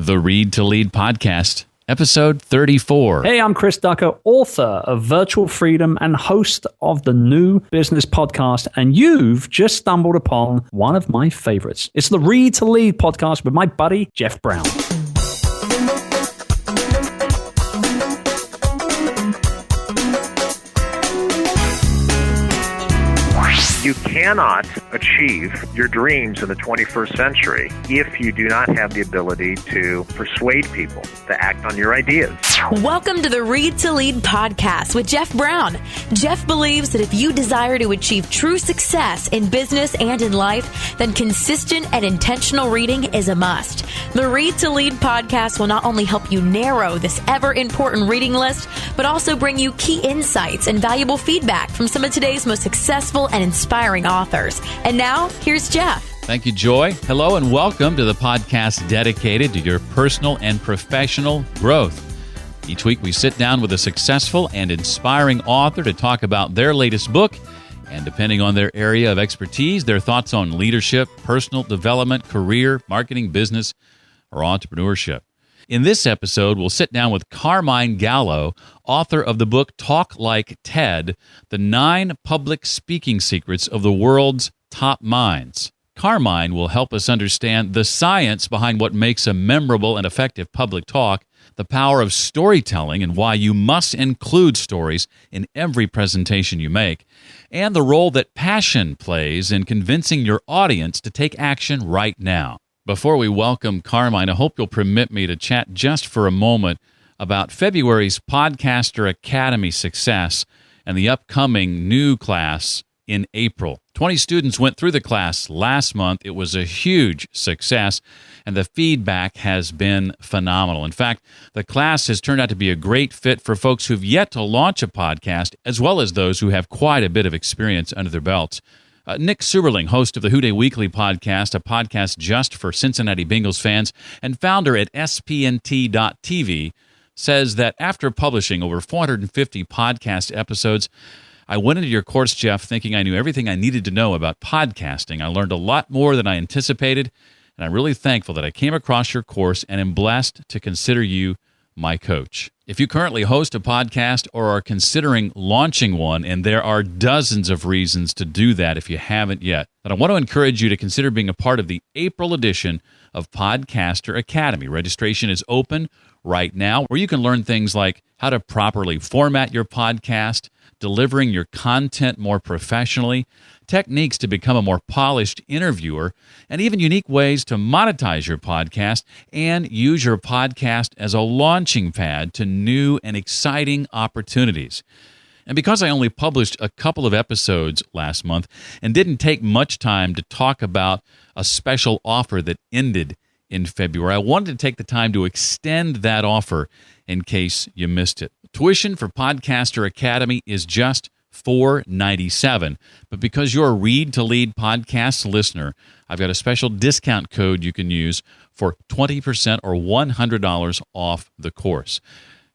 the Read to Lead podcast, episode 34. Hey, I'm Chris Ducker, author of Virtual Freedom and host of the New Business Podcast, and you've just stumbled upon one of my favorites. It's the Read to Lead podcast with my buddy, Jeff Brown. You cannot achieve your dreams in the 21st century if you do not have the ability to persuade people to act on your ideas. Welcome to the Read to Lead podcast with Jeff Brown. Jeff believes that if you desire to achieve true success in business and in life, then consistent and intentional reading is a must. The Read to Lead podcast will not only help you narrow this ever-important reading list, but also bring you key insights and valuable feedback from some of today's most successful and inspiring authors. And now, here's Jeff. Thank you, Joy. Hello, and welcome to the podcast dedicated to your personal and professional growth. Each week, we sit down with a successful and inspiring author to talk about their latest book, and depending on their area of expertise, their thoughts on leadership, personal development, career, marketing, business, or entrepreneurship. In this episode, we'll sit down with Carmine Gallo, author of the book Talk Like TED, The 9 Public Speaking Secrets of the World's Top Minds. Carmine will help us understand the science behind what makes a memorable and effective public talk, the power of storytelling and why you must include stories in every presentation you make, and the role that passion plays in convincing your audience to take action right now. Before we welcome Carmine, I hope you'll permit me to chat just for a moment about February's Podcaster Academy success and the upcoming new class in April. 20 students went through the class last month. It was a huge success, and the feedback has been phenomenal. In fact, the class has turned out to be a great fit for folks who've yet to launch a podcast, as well as those who have quite a bit of experience under their belts. Nick Suberling, host of the Houday Weekly podcast, a podcast just for Cincinnati Bengals fans, and founder at spnt.tv, says that after publishing over 450 podcast episodes, I went into your course, Jeff, thinking I knew everything I needed to know about podcasting. I learned a lot more than I anticipated, and I'm really thankful that I came across your course and am blessed to consider you my coach. If you currently host a podcast or are considering launching one, and there are dozens of reasons to do that if you haven't yet, then I want to encourage you to consider being a part of the April edition of Podcaster Academy. Registration is open right now, where you can learn things like how to properly format your podcast, delivering your content more professionally, techniques to become a more polished interviewer, and even unique ways to monetize your podcast and use your podcast as a launching pad to new and exciting opportunities. And because I only published a couple of episodes last month and didn't take much time to talk about a special offer that ended in February, I wanted to take the time to extend that offer in case you missed it. Tuition for Podcaster Academy is just $497, but because you're a Read to Lead podcast listener, I've got a special discount code you can use for 20% or $100 off the course.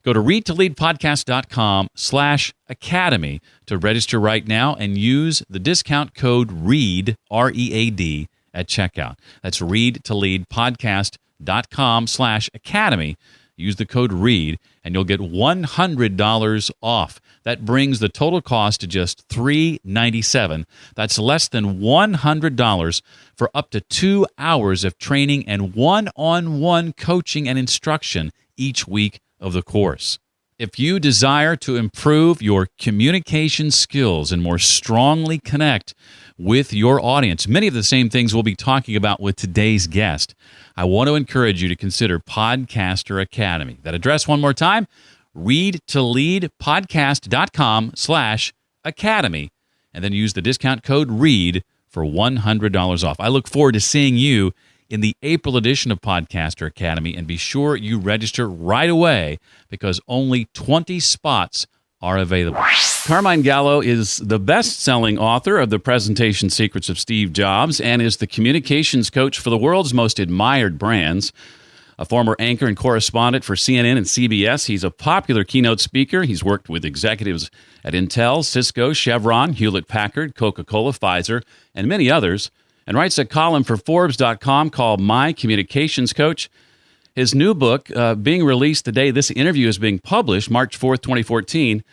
Go to readtoleadpodcast.com/academy to register right now and use the discount code READ, R-E-A-D, at checkout. That's readtoleadpodcast.com/academy. Use the code READ, and you'll get $100 off. That brings the total cost to just $397. That's less than $100 for up to 2 hours of training and one-on-one coaching and instruction each week of the course. If you desire to improve your communication skills and more strongly connect with your audience, many of the same things we'll be talking about with today's guest, I want to encourage you to consider Podcaster Academy. That address one more time, readtoleadpodcast.com/academy, and then use the discount code READ for $100 off. I look forward to seeing you in the April edition of Podcaster Academy, and be sure you register right away because only 20 spots are available. Carmine Gallo is the best-selling author of The Presentation Secrets of Steve Jobs and is the communications coach for the world's most admired brands. A former anchor and correspondent for CNN and CBS, he's a popular keynote speaker. He's worked with executives at Intel, Cisco, Chevron, Hewlett-Packard, Coca-Cola, Pfizer, and many others, and writes a column for Forbes.com called My Communications Coach. His new book, being released the day this interview is being published, March 4th, 2014,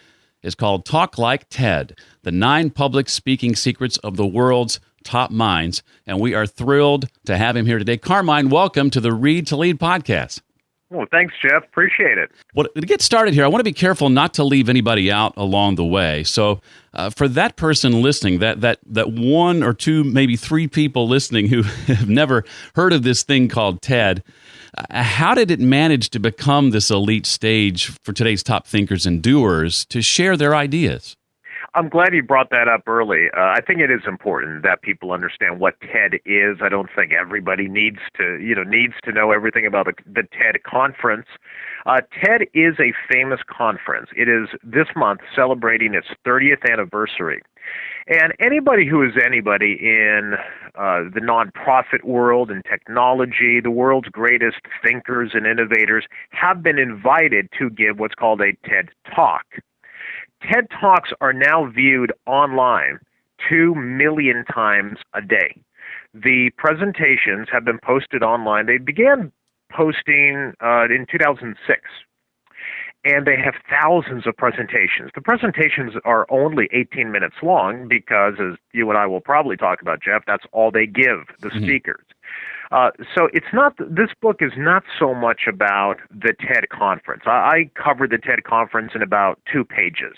is called Talk Like Ted, The 9 Public Speaking Secrets of the World's Top Minds. And we are thrilled to have him here today. Carmine, welcome to the Read to Lead podcast. Well, thanks, Jeff. Appreciate it. Well, to get started here, I want to be careful not to leave anybody out along the way. So for that person listening, that 1 or 2, maybe 3 people listening who have never heard of this thing called TED, how did it manage to become this elite stage for today's top thinkers and doers to share their ideas? I'm glad you brought that up early. I think it is important that people understand what TED is. I don't think everybody needs to know everything about the TED conference. TED is a famous conference. It is this month celebrating its 30th anniversary. And anybody who is anybody in the nonprofit world and technology, the world's greatest thinkers and innovators, have been invited to give what's called a TED Talk. TED Talks are now viewed online 2 million times a day. The presentations have been posted online. They began posting in 2006. And they have thousands of presentations. The presentations are only 18 minutes long because, as you and I will probably talk about, Jeff, that's all they give the speakers. So it's not. This book is not so much about the TED conference. I covered the TED conference in about 2 pages.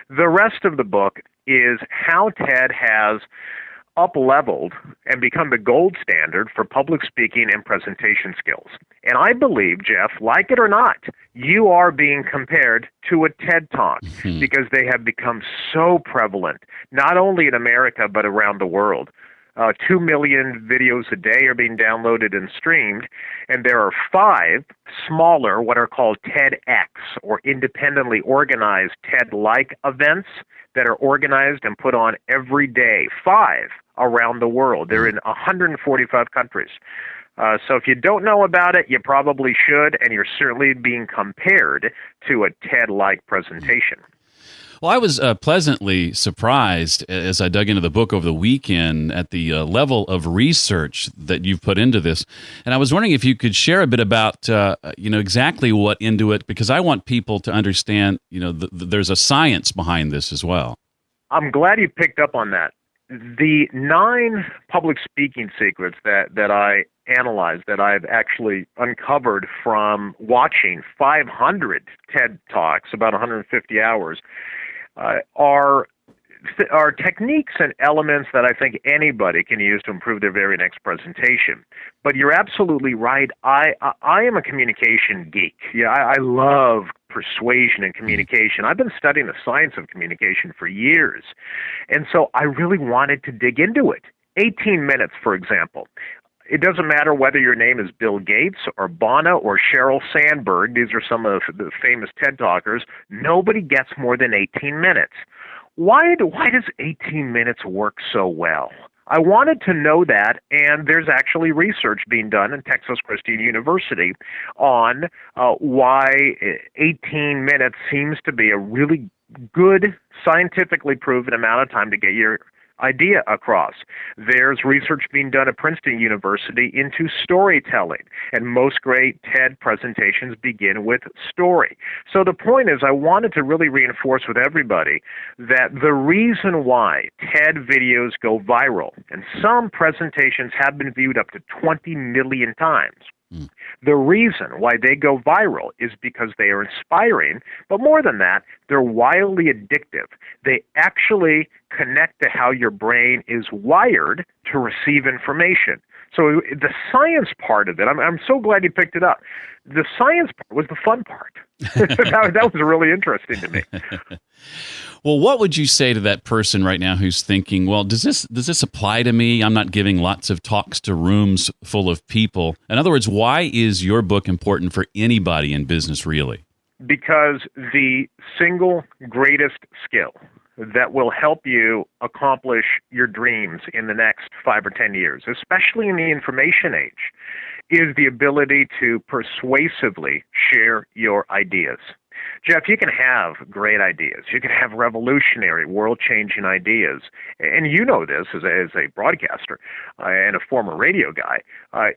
The rest of the book is how TED has up-leveled and become the gold standard for public speaking and presentation skills. And I believe, Jeff, like it or not, you are being compared to a TED Talk because they have become so prevalent, not only in America but around the world. 2 million videos a day are being downloaded and streamed, and there are 5 smaller, what are called TEDx, or independently organized TED-like events that are organized and put on every day, 5 around the world. They're in 145 countries. So if you don't know about it, you probably should, and you're certainly being compared to a TED-like presentation. Well, I was pleasantly surprised as I dug into the book over the weekend at the level of research that you've put into this. And I was wondering if you could share a bit about, exactly what into it, because I want people to understand, there's a science behind this as well. I'm glad you picked up on that. The 9 public speaking secrets that I analyzed, that I've actually uncovered from watching 500 TED Talks, about 150 hours, are techniques and elements that I think anybody can use to improve their very next presentation. But you're absolutely right. I am a communication geek. Yeah, I love persuasion and communication. I've been studying the science of communication for years. And so I really wanted to dig into it. 18 minutes, for example. It doesn't matter whether your name is Bill Gates or Bono or Sheryl Sandberg. These are some of the famous TED Talkers. Nobody gets more than 18 minutes. Why does 18 minutes work so well? I wanted to know that, and there's actually research being done in Texas Christian University on why 18 minutes seems to be a really good, scientifically proven amount of time to get your idea across. There's research being done at Princeton University into storytelling, and most great TED presentations begin with story. So the point is, I wanted to really reinforce with everybody that the reason why TED videos go viral, and some presentations have been viewed up to 20 million times, the reason why they go viral is because they are inspiring, but more than that, they're wildly addictive. They actually connect to how your brain is wired to receive information. So the science part of it, I'm so glad you picked it up. The science part was the fun part. that was really interesting to me. Well, what would you say to that person right now who's thinking, well, does this apply to me? I'm not giving lots of talks to rooms full of people. In other words, why is your book important for anybody in business, really? Because the single greatest skill that will help you accomplish your dreams in the next 5 or 10 years, especially in the information age, is the ability to persuasively share your ideas. Jeff, you can have great ideas. You can have revolutionary, world-changing ideas. And you know this as a broadcaster and a former radio guy.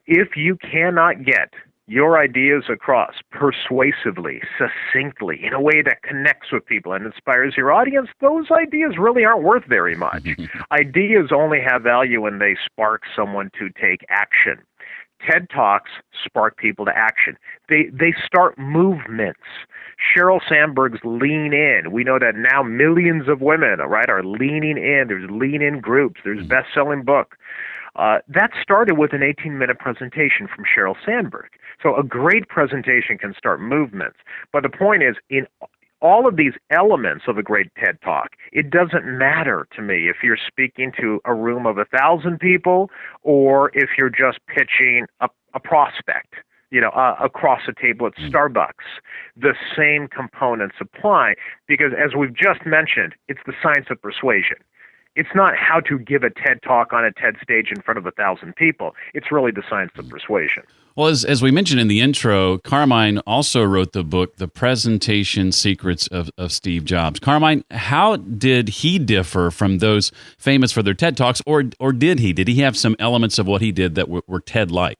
If you cannot get your ideas across persuasively, succinctly, in a way that connects with people and inspires your audience, those ideas really aren't worth very much. Ideas only have value when they spark someone to take action. TED Talks spark people to action. They start movements. Sheryl Sandberg's Lean In. We know that now millions of women, right, are leaning in. There's lean-in groups. There's a best-selling book. That started with an 18-minute presentation from Sheryl Sandberg. So a great presentation can start movements. But the point is, in all of these elements of a great TED Talk, it doesn't matter to me if you're speaking to a room of 1,000 people or if you're just pitching a prospect, across a table at Starbucks. The same components apply because, as we've just mentioned, it's the science of persuasion. It's not how to give a TED Talk on a TED stage in front of 1,000 people. It's really the science of persuasion. Well, as we mentioned in the intro, Carmine also wrote the book, The Presentation Secrets of Steve Jobs. Carmine, how did he differ from those famous for their TED Talks, or did he? Did he have some elements of what he did that were TED-like?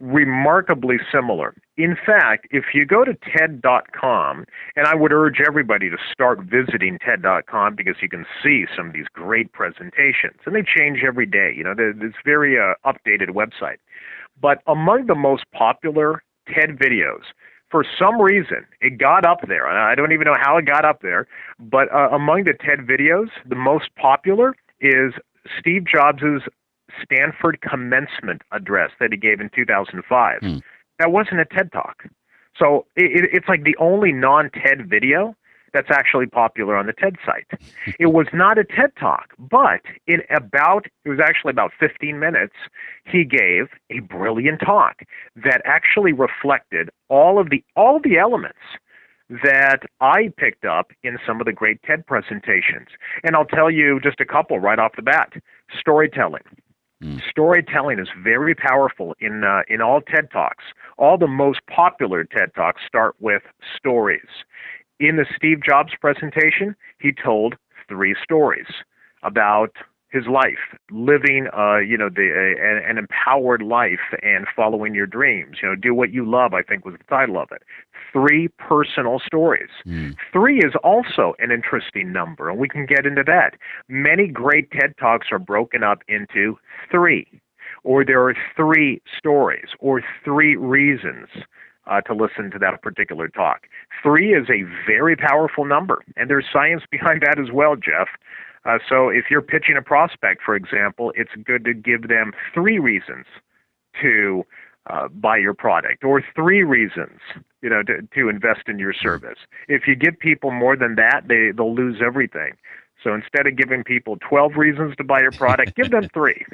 Remarkably similar. In fact, if you go to TED.com, and I would urge everybody to start visiting TED.com because you can see some of these great presentations, and they change every day. It's very updated website. But among the most popular TED videos, for some reason, it got up there. And I don't even know how it got up there, but among the TED videos, the most popular is Steve Jobs' Stanford commencement address that he gave in 2005. That wasn't a TED Talk. So it's like the only non-TED video that's actually popular on the TED site. It was not a TED Talk, but it was actually about 15 minutes, he gave a brilliant talk that actually reflected all the elements that I picked up in some of the great TED presentations. And I'll tell you just a couple right off the bat. Storytelling. Storytelling is very powerful in all TED Talks. All the most popular TED Talks start with stories. In the Steve Jobs presentation, he told 3 stories about his life, living an empowered life and following your dreams. Do what you love, I think was the title of it. 3 personal stories. 3 is also an interesting number, and we can get into that. Many great TED Talks are broken up into 3, or there are 3 stories, or 3 reasons to listen to that particular talk. 3 is a very powerful number, and there's science behind that as well, Jeff. So if you're pitching a prospect, for example, it's good to give them 3 reasons to buy your product, or 3 reasons, to invest in your service. If you give people more than that, they'll lose everything. So instead of giving people 12 reasons to buy your product, give them 3.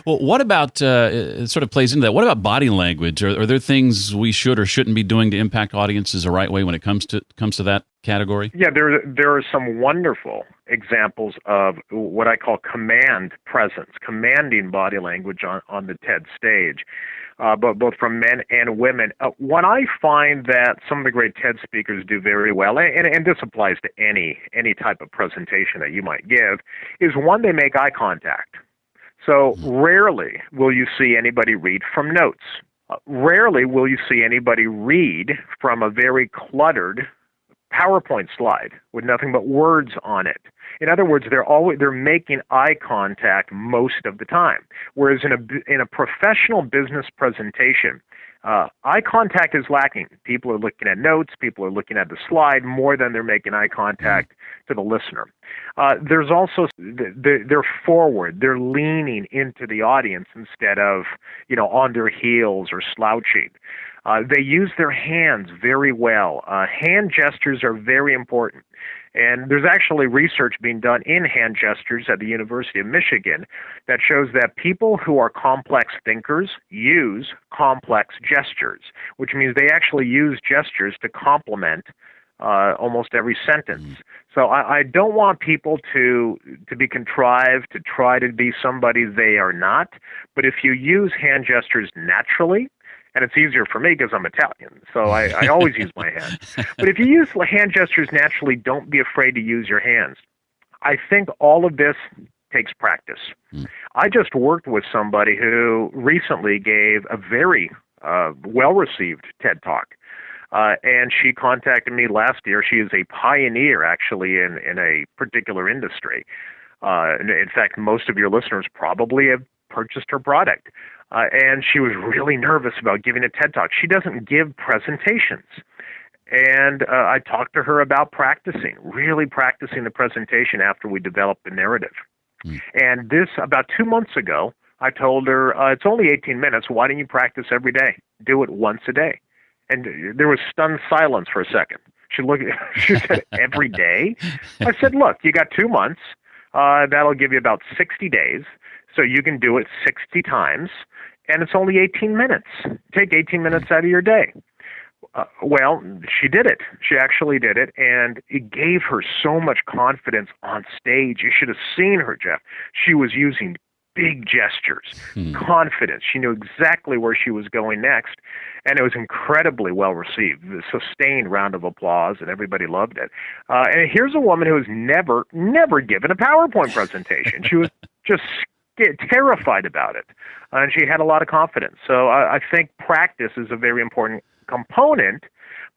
Well, what about, it sort of plays into that, what about body language? Are there things we should or shouldn't be doing to impact audiences the right way when it comes to that category? Yeah, there are some wonderful examples of what I call command presence, commanding body language on the TED stage, but both from men and women. What I find that some of the great TED speakers do very well, and this applies to any type of presentation that you might give, is one, they make eye contact. So rarely will you see anybody read from notes. Rarely will you see anybody read from a very cluttered PowerPoint slide with nothing but words on it. In other words, they're making eye contact most of the time. Whereas in a professional business presentation, eye contact is lacking. People are looking at notes, people are looking at the slide more than they're making eye contact to the listener. There's also, they're forward, they're leaning into the audience instead of, on their heels or slouching. They use their hands very well. Hand gestures are very important. And there's actually research being done in hand gestures at the University of Michigan that shows that people who are complex thinkers use complex gestures, which means they actually use gestures to complement almost every sentence. So I don't want people to be contrived, to try to be somebody they are not. But if you use hand gestures naturally, and it's easier for me because I'm Italian, so I always use my hands. But if you use hand gestures naturally, don't be afraid to use your hands. I think all of this takes practice. I just worked with somebody who recently gave a very well-received TED Talk. And she contacted me last year. She is a pioneer, actually, in a particular industry. In fact, most of your listeners probably have purchased her product. And she was really nervous about giving a TED Talk. She doesn't give presentations. And I talked to her about really practicing the presentation after we developed the narrative. And this, about 2 months ago, I told her, it's only 18 minutes. Why don't you practice every day? Do it once a day. And there was stunned silence for a second. She said, every day? I said, look, you got 2 months. That'll give you about 60 days. So you can do it 60 times. And it's only 18 minutes. Take 18 minutes out of your day. Well, she did it. She actually did it. And it gave her so much confidence on stage. You should have seen her, Jeff. She was using big gestures, confidence. She knew exactly where she was going next, and it was incredibly well received. A sustained round of applause, and everybody loved it. And here's a woman who has never given a PowerPoint presentation. She was just terrified about it, and she had a lot of confidence. So I think practice is a very important component.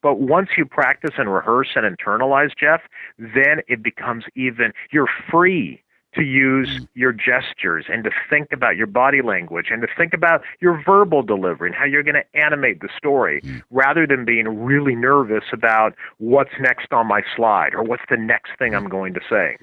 But once you practice and rehearse and internalize, Jeff, then it becomes you're free to use your gestures and to think about your body language and to think about your verbal delivery and how you're going to animate the story rather than being really nervous about what's next on my slide or what's the next thing I'm going to say.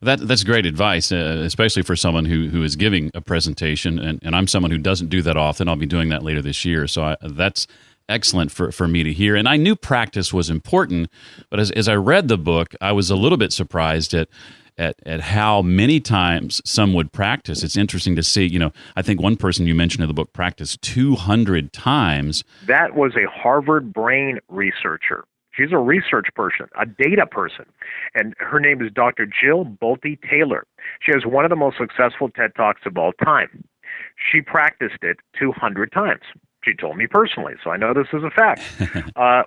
That's great advice, especially for someone who is giving a presentation. And I'm someone who doesn't do that often. I'll be doing that later this year. So that's excellent for me to hear. And I knew practice was important, but as I read the book, I was a little bit surprised at how many times some would practice. It's interesting to see, I think one person you mentioned in the book practiced 200 times. That was a Harvard brain researcher. She's a research person, a data person, and her name is Dr. Jill Bolte Taylor. She has one of the most successful TED Talks of all time. She practiced it 200 times. She told me personally, so I know this is a fact.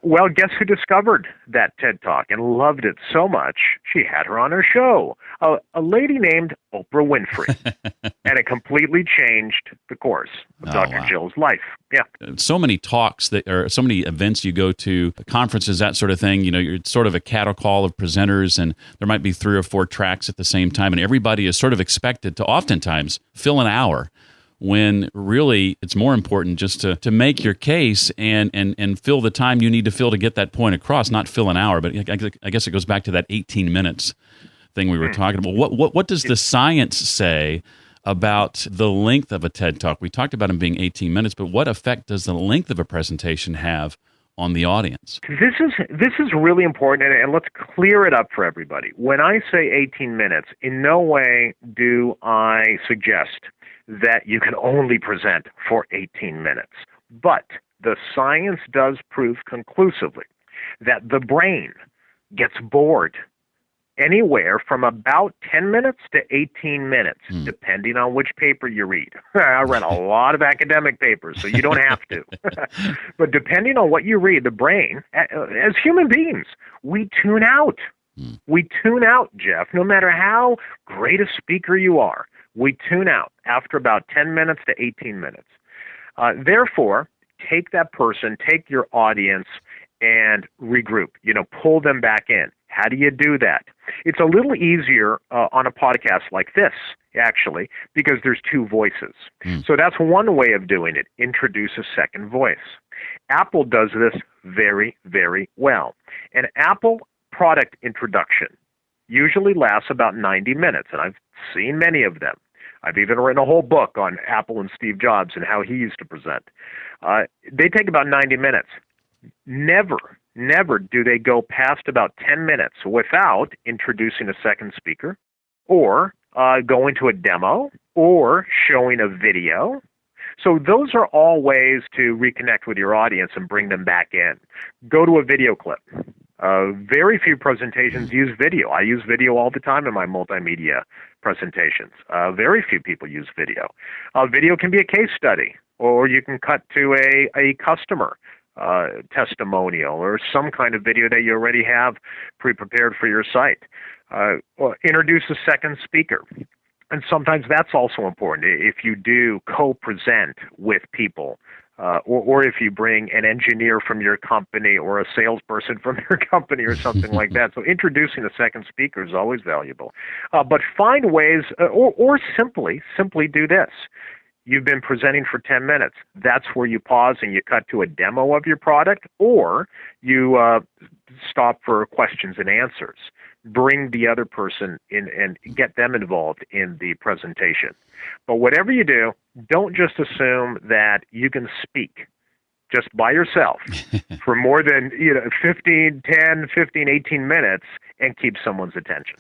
Well, guess who discovered that TED Talk and loved it so much, she had her on her show, a lady named Oprah Winfrey. And it completely changed the course of Dr. Jill's life. Yeah. So many talks or so many events you go to, conferences, that sort of thing, you're sort of a cattle call of presenters, and there might be 3 or 4 tracks at the same time, and everybody is sort of expected to oftentimes fill an hour, when really it's more important just to make your case and fill the time you need to fill to get that point across, not fill an hour. But I guess it goes back to that 18 minutes thing we were talking about. What does the science say about the length of a TED Talk? We talked about them being 18 minutes, but what effect does the length of a presentation have on the audience? This is really important, and let's clear it up for everybody. When I say 18 minutes, in no way do I suggest that you can only present for 18 minutes. But the science does prove conclusively that the brain gets bored anywhere from about 10 minutes to 18 minutes, depending on which paper you read. I read a lot of academic papers, so you don't have to. But depending on what you read, the brain, as human beings, we tune out. We tune out, Jeff, no matter how great a speaker you are. We tune out after about 10 minutes to 18 minutes. Therefore, take that person, take your audience, and regroup. Pull them back in. How do you do that? It's a little easier on a podcast like this, actually, because there's 2 voices. So that's one way of doing it. Introduce a second voice. Apple does this very, very well. An Apple product introduction usually lasts about 90 minutes, and I've seen many of them. I've even written a whole book on Apple and Steve Jobs and how he used to present. They take about 90 minutes. Never do they go past about 10 minutes without introducing a second speaker or going to a demo or showing a video. So those are all ways to reconnect with your audience and bring them back in. Go to a video clip. Very few presentations use video. I use video all the time in my multimedia presentations. Very few people use video. Video can be a case study, or you can cut to a customer testimonial or some kind of video that you already have pre-prepared for your site. Or introduce a second speaker. And sometimes that's also important. If you do co-present with people, or if you bring an engineer from your company or a salesperson from your company or something like that. So introducing a second speaker is always valuable. But find ways, or simply do this. You've been presenting for 10 minutes. That's where you pause and you cut to a demo of your product, or you stop for questions and answers. Bring the other person in and get them involved in the presentation. But whatever you do, don't just assume that you can speak just by yourself for more than 15, 18 minutes and keep someone's attention.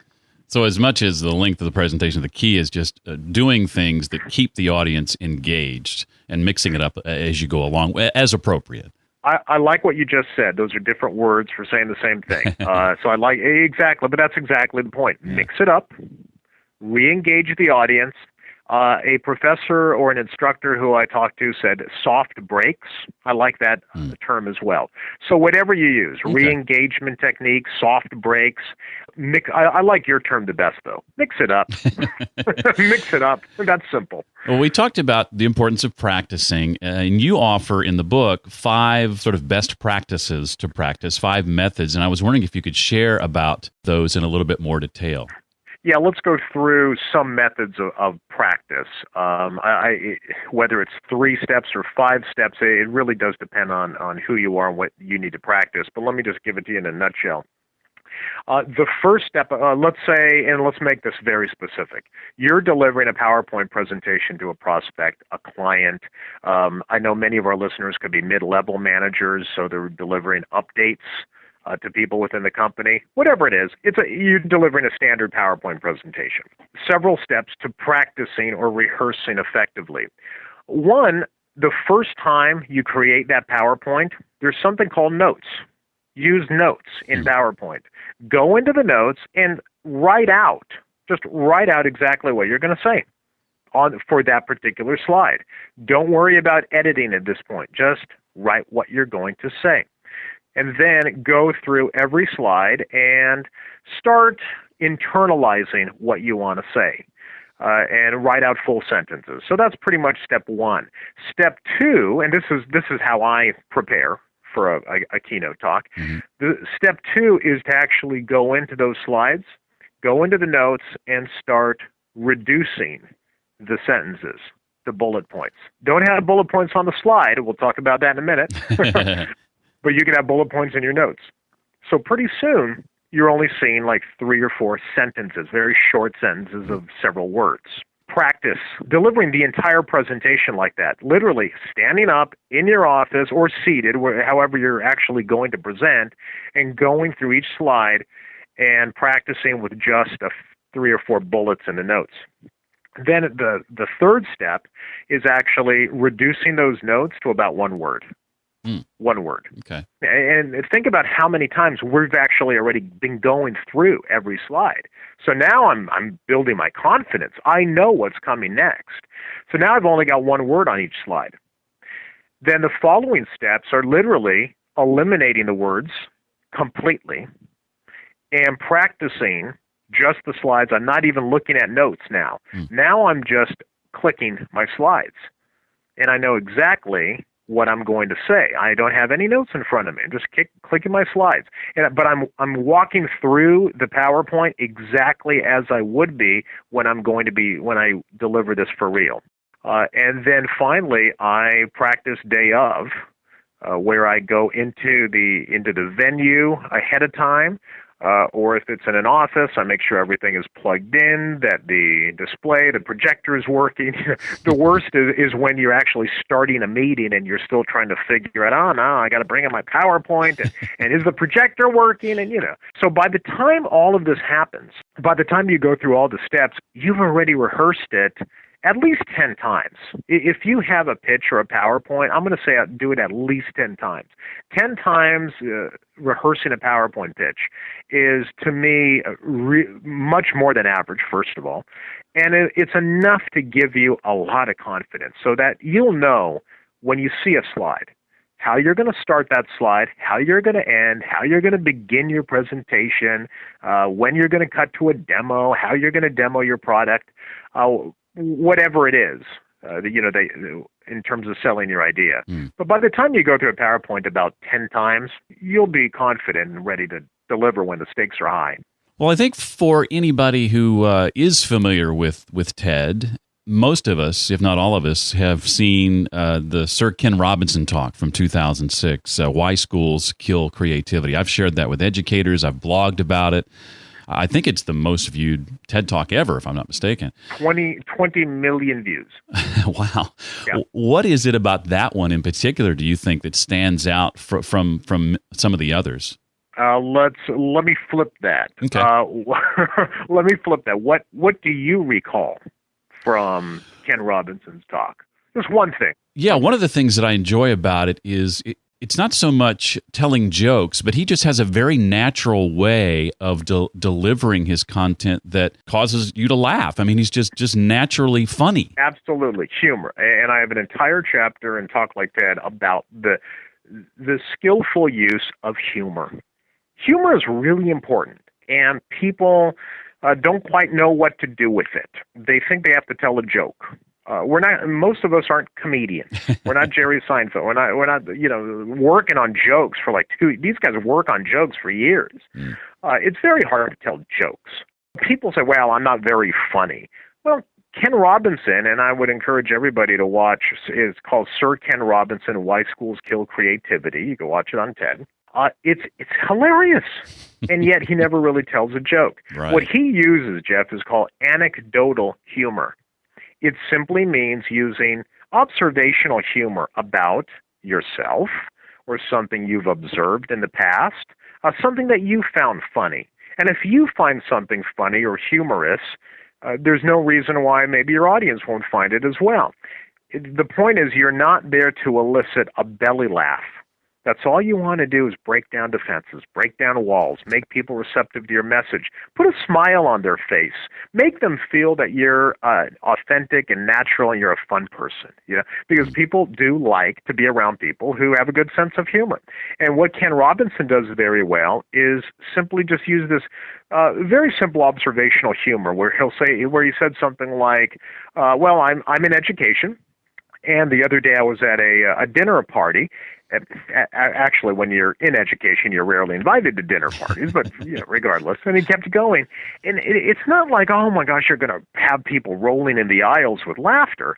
So as much as the length of the presentation, the key is just doing things that keep the audience engaged and mixing it up as you go along, as appropriate. I like what you just said. Those are different words for saying the same thing. So I like exactly, but that's exactly the point. Yeah. Mix it up, re-engage the audience. A professor or an instructor who I talked to said soft breaks. I like that term as well. So whatever you use, re-engagement techniques, soft breaks. I like your term the best, though. Mix it up. Mix it up. That's simple. Well, we talked about the importance of practicing, and you offer in the book 5 sort of best practices to practice, 5 methods, and I was wondering if you could share about those in a little bit more detail. Yeah, let's go through some methods of practice. Whether it's 3 steps or 5 steps, it really does depend on who you are and what you need to practice. But let me just give it to you in a nutshell. The first step, let's say, and let's make this very specific. You're delivering a PowerPoint presentation to a prospect, a client. I know many of our listeners could be mid-level managers, so they're delivering updates to people within the company. Whatever it is, you're delivering a standard PowerPoint presentation. Several steps to practicing or rehearsing effectively. One, the first time you create that PowerPoint, there's something called notes. Use notes in PowerPoint. Go into the notes and write out exactly what you're going to say for that particular slide. Don't worry about editing at this point. Just write what you're going to say. And then go through every slide and start internalizing what you want to say and write out full sentences. So that's pretty much step 1. Step 2, and this is how I prepare for a keynote talk. Step 2 is to actually go into those slides, go into the notes, and start reducing the sentences, the bullet points. Don't have bullet points on the slide. We'll talk about that in a minute. But you can have bullet points in your notes. So pretty soon, you're only seeing like 3 or 4 sentences, very short sentences of several words. Practice delivering the entire presentation like that, literally standing up in your office or seated, however you're actually going to present, and going through each slide and practicing with just 3 or 4 bullets in the notes. Then the third step is actually reducing those notes to about 1 word. 1 word. Okay. And think about how many times we've actually already been going through every slide. So now I'm building my confidence. I know what's coming next. So now I've only got 1 word on each slide. Then the following steps are literally eliminating the words completely and practicing just the slides. I'm not even looking at notes now. Now I'm just clicking my slides. And I know exactly what I'm going to say. I don't have any notes in front of me. I'm just clicking my slides. But I'm walking through the PowerPoint exactly as I would be when I deliver this for real. And then finally, I practice day of, where I go into the venue ahead of time. Or if it's in an office, I make sure everything is plugged in, that the display, the projector is working. The worst is when you're actually starting a meeting and you're still trying to figure out, I got to bring in my PowerPoint, and is the projector working? And so by the time all of this happens, by the time you go through all the steps, you've already rehearsed it at least 10 times. If you have a pitch or a PowerPoint, I'm going to say do it at least 10 times. 10 times rehearsing a PowerPoint pitch is, to me, much more than average, first of all. And it's enough to give you a lot of confidence so that you'll know when you see a slide how you're going to start that slide, how you're going to end, how you're going to begin your presentation, when you're going to cut to a demo, how you're going to demo your product. Whatever it is. in terms of selling your idea. But by the time you go through a PowerPoint about 10 times, you'll be confident and ready to deliver when the stakes are high. Well, I think for anybody who is familiar with TED, most of us, if not all of us, have seen the Sir Ken Robinson talk from 2006, Why Schools Kill Creativity. I've shared that with educators. I've blogged about it. I think it's the most viewed TED Talk ever, if I'm not mistaken. 20 million views. Wow. Yeah. What is it about that one in particular, do you think, that stands out from some of the others? Let me flip that. Okay. Let me flip that. What do you recall from Ken Robinson's talk? Just one thing. Yeah, one of the things that I enjoy about it is it's not so much telling jokes, but he just has a very natural way of delivering his content that causes you to laugh. I mean, he's just naturally funny. Absolutely. Humor. And I have an entire chapter in Talk Like TED about the skillful use of humor. Humor is really important, and people don't quite know what to do with it. They think they have to tell a joke. Most of us aren't comedians. We're not Jerry Seinfeld. We're not, working on jokes for these guys work on jokes for years. It's very hard to tell jokes. People say, well, I'm not very funny. Well, Ken Robinson, and I would encourage everybody to watch, is called Sir Ken Robinson, Why Schools Kill Creativity. You can watch it on TED. It's hilarious, and yet he never really tells a joke. Right. What he uses, Jeff, is called anecdotal humor. It simply means using observational humor about yourself or something you've observed in the past, something that you found funny. And if you find something funny or humorous, there's no reason why maybe your audience won't find it as well. The point is, you're not there to elicit a belly laugh. That's all you want to do is break down defenses, break down walls, make people receptive to your message, put a smile on their face, make them feel that you're authentic and natural and you're a fun person. Because people do like to be around people who have a good sense of humor. And what Ken Robinson does very well is simply just use this very simple observational humor where he said something like, well, I'm in education. And the other day I was at a dinner party. Actually, when you're in education, you're rarely invited to dinner parties, but regardless. And he kept going. And it's not like, oh my gosh, you're going to have people rolling in the aisles with laughter,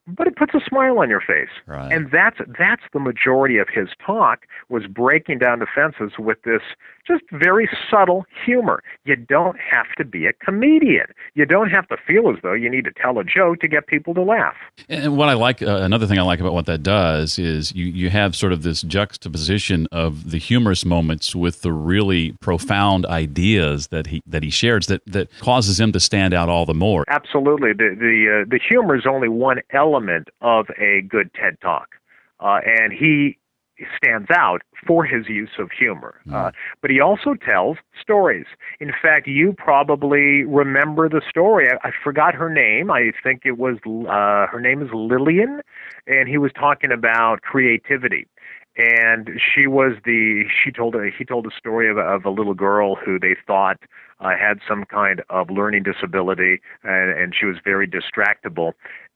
but it puts a smile on your face. Right. And that's the majority of his talk, was breaking down defenses with this just very subtle humor. You don't have to be a comedian. You don't have to feel as though you need to tell a joke to get people to laugh. And what I like, another thing I like about what that does is you have sort of this juxtaposition of the humorous moments with the really profound ideas that he shares that causes him to stand out all the more. Absolutely. The humor is only one element of a good TED Talk. And he stands out for his use of humor. But he also tells stories. In fact, you probably remember the story. I forgot her name. I think it was, her name is Lillian, and he was talking about creativity. And he told a story of a little girl who they thought had some kind of learning disability, and she was very distractible.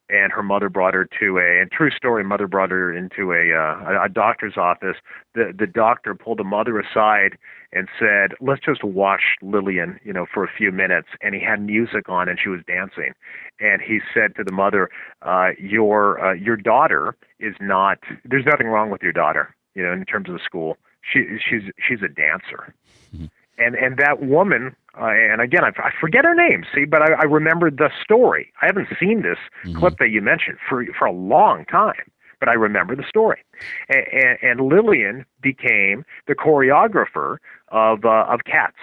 And her mother brought her true story, mother brought her into a doctor's office. The doctor pulled the mother aside and said, let's just watch Lillian, for a few minutes. And he had music on and she was dancing. And he said to the mother, your daughter is not, there's nothing wrong with your daughter, in terms of the school. She's a dancer. Mm-hmm. And that woman, and again, I forget her name, but I remembered the story. I haven't seen this clip that you mentioned for a long time, but I remember the story. And Lillian became the choreographer of Cats.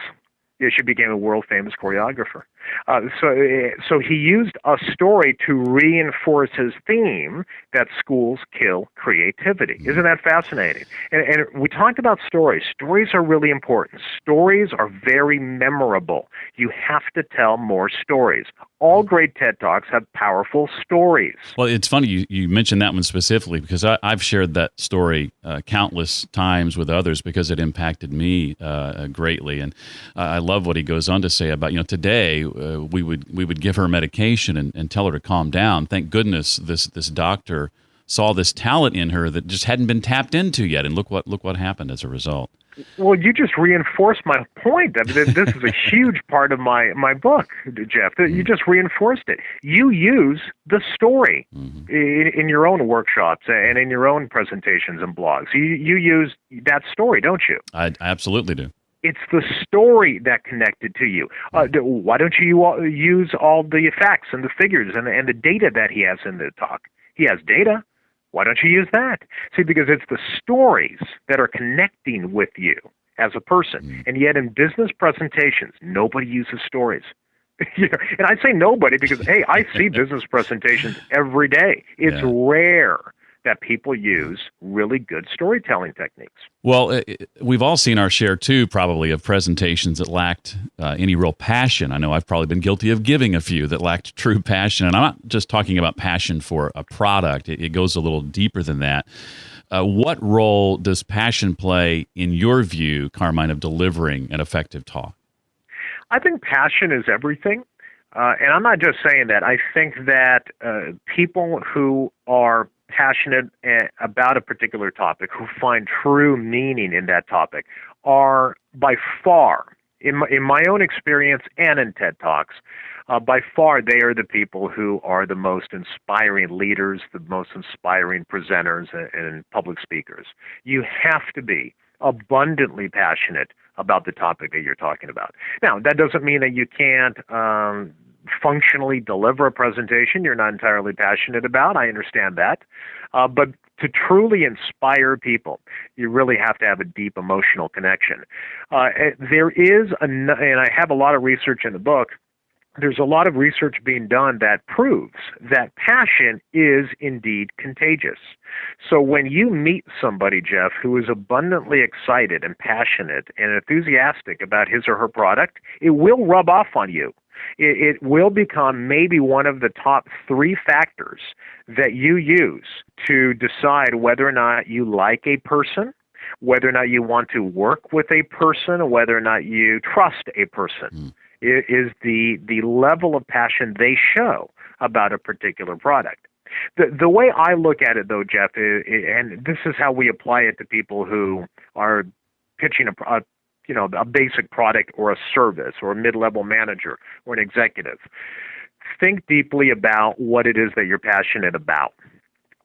She became a world-famous choreographer. So he used a story to reinforce his theme that schools kill creativity. Isn't that fascinating? And we talked about stories. Stories are really important. Stories are very memorable. You have to tell more stories. All great TED Talks have powerful stories. Well, it's funny you mentioned that one specifically because I've shared that story countless times with others because it impacted me greatly. And I love what he goes on to say about, today we would give her medication and tell her to calm down. Thank goodness this doctor saw this talent in her that just hadn't been tapped into yet, and look what happened as a result. Well, you just reinforced my point. I mean, this is a huge part of my book, Jeff. You just reinforced it. You use the story in your own workshops and in your own presentations and blogs. You use that story, don't you? I absolutely do. It's the story that connected to you. Why don't you use all the facts and the figures and the data that he has in the talk? He has data. Why don't you use that? See, because it's the stories that are connecting with you as a person. And yet in business presentations, nobody uses stories. And I say nobody because, hey, I see business presentations every day. It's rare that people use really good storytelling techniques. Well, we've all seen our share, too, probably, of presentations that lacked any real passion. I know I've probably been guilty of giving a few that lacked true passion. And I'm not just talking about passion for a product. It goes a little deeper than that. What role does passion play, in your view, Carmine, of delivering an effective talk? I think passion is everything. And I'm not just saying that. I think that people who are passionate about a particular topic, who find true meaning in that topic, are by far, in my own experience and in TED Talks, by far they are the people who are the most inspiring leaders, the most inspiring presenters and public speakers. You have to be abundantly passionate about the topic that you're talking about. Now, that doesn't mean that you can't functionally deliver a presentation you're not entirely passionate about. I understand that. But to truly inspire people, you really have to have a deep emotional connection. There is, and I have a lot of research in the book, there's a lot of research being done that proves that passion is indeed contagious. So when you meet somebody, Jeff, who is abundantly excited and passionate and enthusiastic about his or her product, it will rub off on you. It will become maybe one of the top 3 factors that you use to decide whether or not you like a person, whether or not you want to work with a person, whether or not you trust a person. It is the level of passion they show about a particular product. The way I look at it, though, Jeff, and this is how we apply it to people who are pitching a basic product or a service or a mid-level manager or an executive. Think deeply about what it is that you're passionate about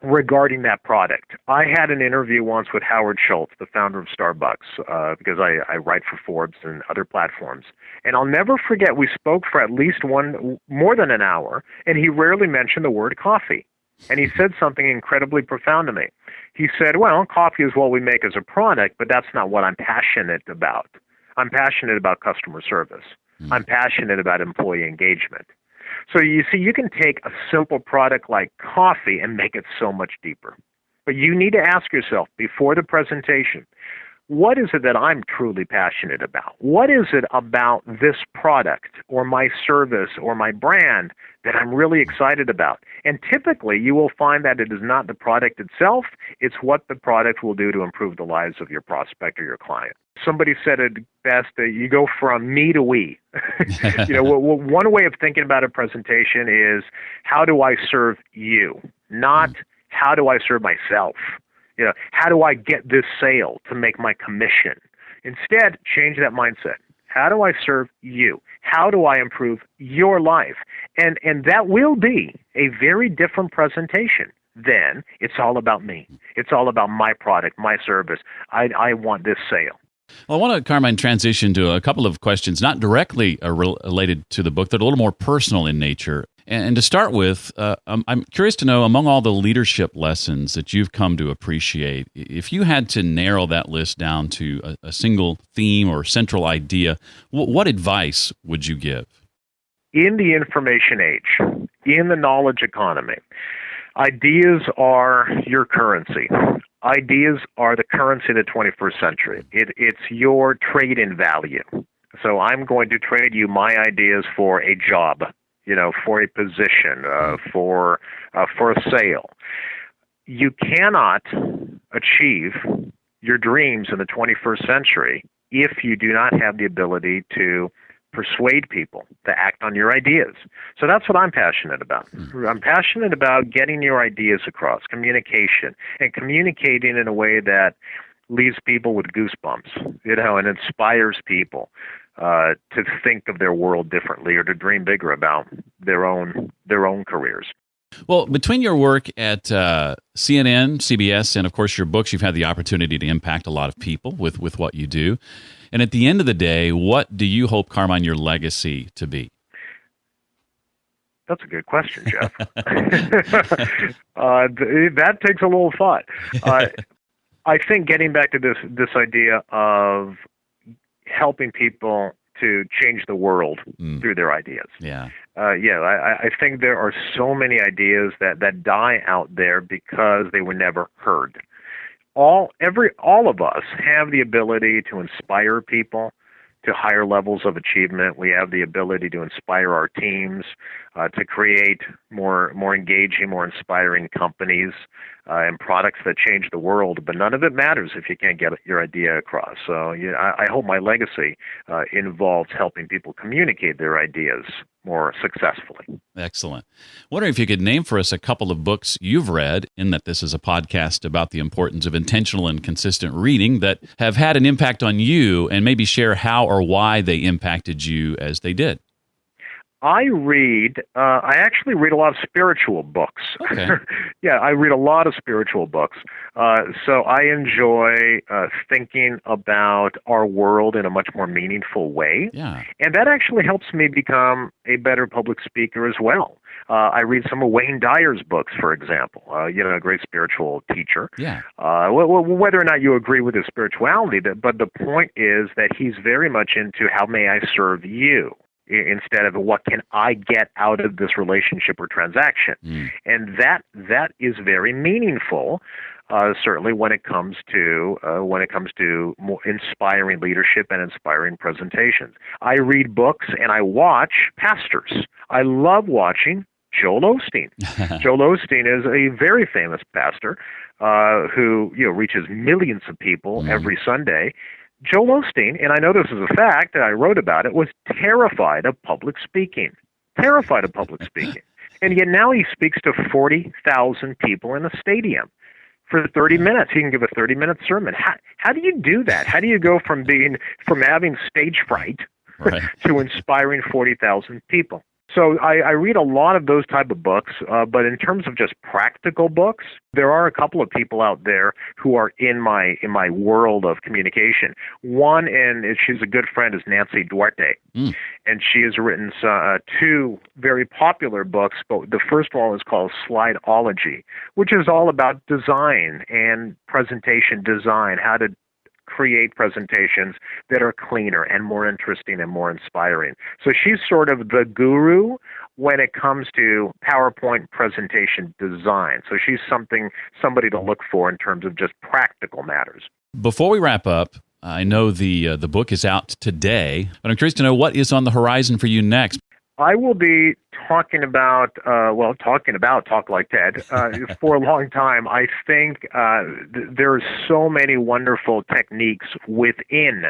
regarding that product. I had an interview once with Howard Schultz, the founder of Starbucks, because I write for Forbes and other platforms. And I'll never forget, we spoke for at least more than an hour, and he rarely mentioned the word coffee. And he said something incredibly profound to me. He said, well, coffee is what we make as a product, but that's not what I'm passionate about. I'm passionate about customer service. I'm passionate about employee engagement. So you see, you can take a simple product like coffee and make it so much deeper. But you need to ask yourself before the presentation, what is it that I'm truly passionate about? What is it about this product or my service or my brand that I'm really excited about? And typically, you will find that it is not the product itself, it's what the product will do to improve the lives of your prospect or your client. Somebody said it best that you go from me to we. One way of thinking about a presentation is, how do I serve you? Not how do I serve myself? How do I get this sale to make my commission? Instead, change that mindset. How do I serve you? How do I improve your life? And that will be a very different presentation than it's all about me. It's all about my product, my service. I want this sale. Well, I want to, Carmine, transition to a couple of questions, not directly related to the book, that are a little more personal in nature. And to start with, I'm curious to know, among all the leadership lessons that you've come to appreciate, if you had to narrow that list down to a single theme or central idea, what advice would you give? In the information age, in the knowledge economy, ideas are your currency. Ideas are the currency of the 21st century. It's your trade-in value. So I'm going to trade you my ideas for a job, for a position, for a sale. You cannot achieve your dreams in the 21st century if you do not have the ability to persuade people to act on your ideas. So that's what I'm passionate about. I'm passionate about getting your ideas across, communication, and communicating in a way that leaves people with goosebumps, and inspires people to think of their world differently or to dream bigger about their own careers. Well, between your work at CNN, CBS, and of course your books, you've had the opportunity to impact a lot of people with what you do. And at the end of the day, what do you hope, Carmine, your legacy to be? That's a good question, Jeff. That takes a little thought. I think getting back to this idea of helping people to change the world through their ideas. I think there are so many ideas that die out there because they were never heard. All of us have the ability to inspire people to higher levels of achievement. We have the ability to inspire our teams, to create more engaging, more inspiring companies and products that change the world. But none of it matters if you can't get your idea across. So I hope my legacy involves helping people communicate their ideas more successfully. Excellent. Wondering if you could name for us a couple of books you've read, in that this is a podcast about the importance of intentional and consistent reading, that have had an impact on you, and maybe share how or why they impacted you as they did. I actually read a lot of spiritual books. Okay. Yeah, I read a lot of spiritual books. So I enjoy thinking about our world in a much more meaningful way. Yeah. And that actually helps me become a better public speaker as well. I read some of Wayne Dyer's books, for example, a great spiritual teacher. Yeah. Whether or not you agree with his spirituality, but the point is that he's very much into how may I serve you, instead of what can I get out of this relationship or transaction. And that is very meaningful, certainly when it comes to more inspiring leadership and inspiring presentations. I read books and I watch pastors. I love watching Joel Osteen. Joel Osteen is a very famous pastor who reaches millions of people every Sunday. Joel Osteen, and I know this is a fact, and I wrote about it, was terrified of public speaking. And yet now he speaks to 40,000 people in a stadium for 30 minutes. He can give a 30-minute sermon. How do you do that? How do you go from having stage fright to inspiring 40,000 people? So I read a lot of those type of books, but in terms of just practical books, there are a couple of people out there who are in my world of communication. One, and she's a good friend, is Nancy Duarte, and she has written two very popular books. But the first one is called Slideology, which is all about design and presentation design, how to create presentations that are cleaner and more interesting and more inspiring. So she's sort of the guru when it comes to PowerPoint presentation design. So she's somebody to look for in terms of just practical matters. Before we wrap up, I know the book is out today, but I'm curious to know what is on the horizon for you next. I will be talking about Talk Like TED for a long time. I think there's so many wonderful techniques within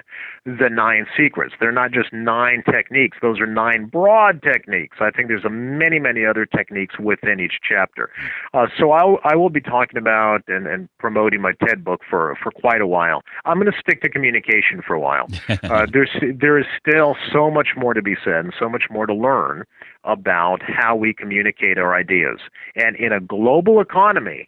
the 9 secrets. They're not just 9 techniques. Those are 9 broad techniques. I think there's many, many other techniques within each chapter. So I will be talking about and promoting my TED book for quite a while. I'm going to stick to communication for a while. There is still so much more to be said and so much more to learn about how we communicate our ideas. And in a global economy,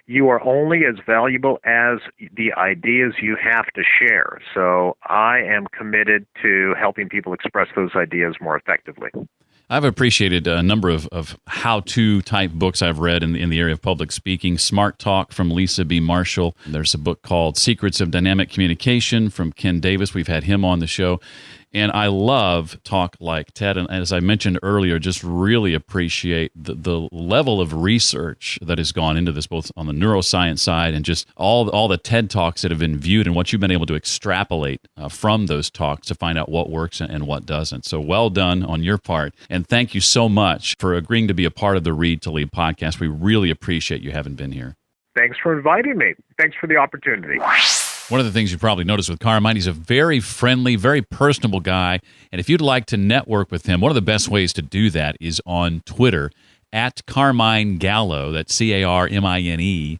you are only as valuable as the ideas you have to share. So I am committed to helping people express those ideas more effectively. I've appreciated a number of how-to type books I've read in the area of public speaking. Smart Talk from Lisa B. Marshall. There's a book called Secrets of Dynamic Communication from Ken Davis. We've had him on the show. And I love Talk Like TED. And as I mentioned earlier, just really appreciate the level of research that has gone into this, both on the neuroscience side and just all the TED Talks that have been viewed and what you've been able to extrapolate from those talks to find out what works and what doesn't. So well done on your part. And thank you so much for agreeing to be a part of the Read to Lead podcast. We really appreciate you having been here. Thanks for inviting me. Thanks for the opportunity. One of the things you probably noticed with Carmine, he's a very friendly, very personable guy. And if you'd like to network with him, one of the best ways to do that is on Twitter at Carmine Gallo. That's CarmineGallo.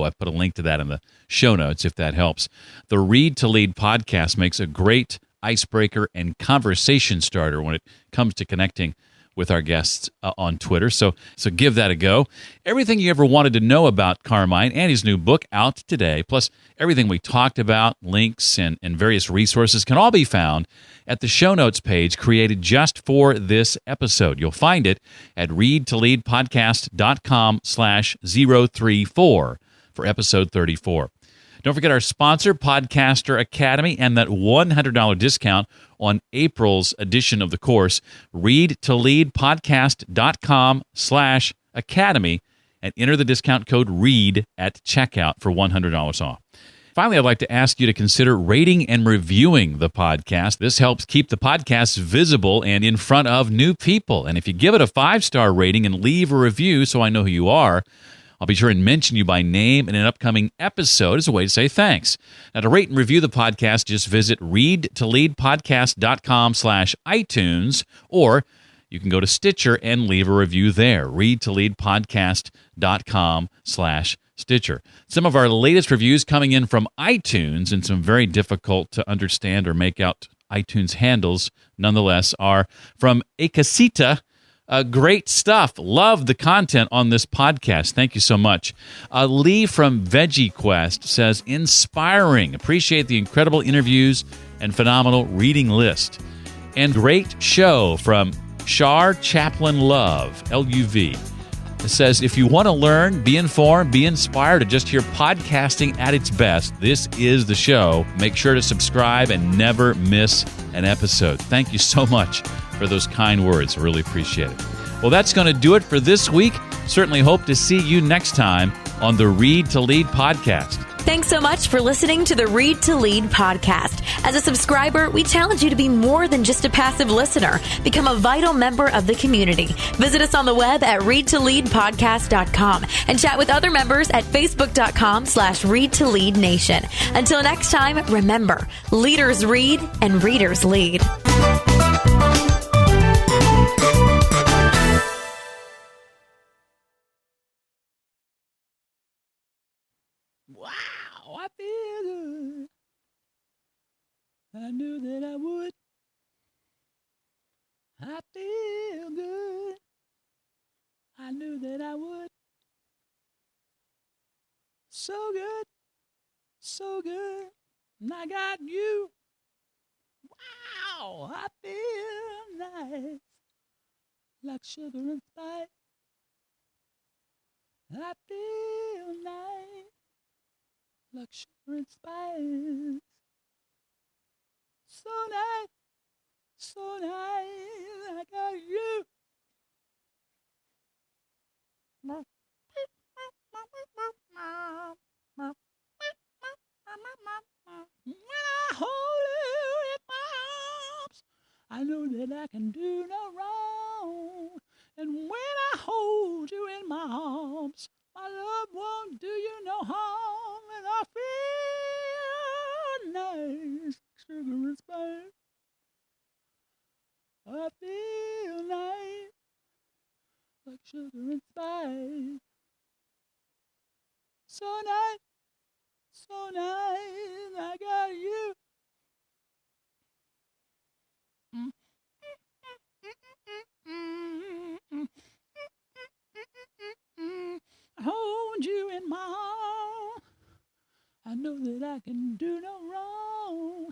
I've put a link to that in the show notes if that helps. The Read to Lead podcast makes a great icebreaker and conversation starter when it comes to connecting with our guests on Twitter. So give that a go. Everything you ever wanted to know about Carmine and his new book out today, plus everything we talked about, links and various resources can all be found at the show notes page created just for this episode. You'll find it at readtoleadpodcast.com/034 for episode 34. Don't forget our sponsor, Podcaster Academy, and that $100 discount on April's edition of the course, readtoleadpodcast.com/academy, and enter the discount code READ at checkout for $100 off. Finally, I'd like to ask you to consider rating and reviewing the podcast. This helps keep the podcast visible and in front of new people. And if you give it a 5-star rating and leave a review so I know who you are, I'll be sure and mention you by name in an upcoming episode as a way to say thanks. Now, to rate and review the podcast, just visit readtoleadpodcast.com/iTunes, or you can go to Stitcher and leave a review there, readtoleadpodcast.com/Stitcher. Some of our latest reviews coming in from iTunes, and some very difficult to understand or make out iTunes handles, nonetheless, are from Acasita. Great stuff. Love the content on this podcast. Thank you so much. Lee from Veggie Quest says, inspiring. Appreciate the incredible interviews and phenomenal reading list. And great show from Shar Chaplin Love, LUV. It says, if you want to learn, be informed, be inspired, or just hear podcasting at its best, this is the show. Make sure to subscribe and never miss an episode. Thank you so much for those kind words. I really appreciate it. Well, that's going to do it for this week. Certainly hope to see you next time on the Read to Lead podcast. Thanks so much for listening to the Read to Lead podcast. As a subscriber, we challenge you to be more than just a passive listener. Become a vital member of the community. Visit us on the web at readtoleadpodcast.com and chat with other members at facebook.com/readtoleadnation. Until next time, remember, leaders read and readers lead. Wow, I feel good. I knew that I would. I feel good. I knew that I would. So good, so good. And I got you. Wow, I feel nice. Like sugar and spice. I feel nice. Like sugar and spice. So nice, so nice, I got you. When I hold you in my arms, I know that I can do no wrong. And when I hold you in my arms, my love won't do you no harm. And I feel nice, sugar and spice. I feel nice, like sugar and spice. So nice, so nice, I got you. I hold you in my arms. I know that I can do no wrong.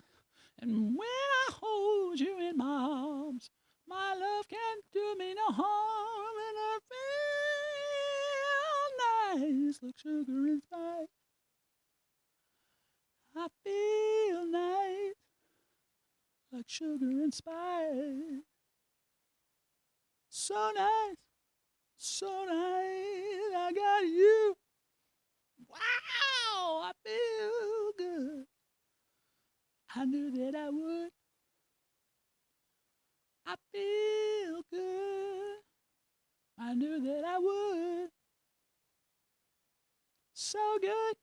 And when I hold you in my arms, my love can't do me no harm. And I feel nice like sugar and spice. I feel nice like sugar and spice. So nice, so nice, I got you. Wow, I feel good. I knew that I would. I feel good. I knew that I would. So good,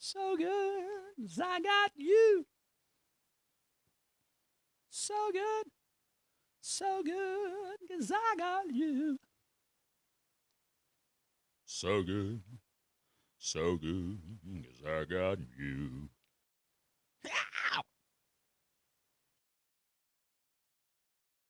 So good, 'cause I got you. So good, 'cause I got you. So good, 'cause I got you.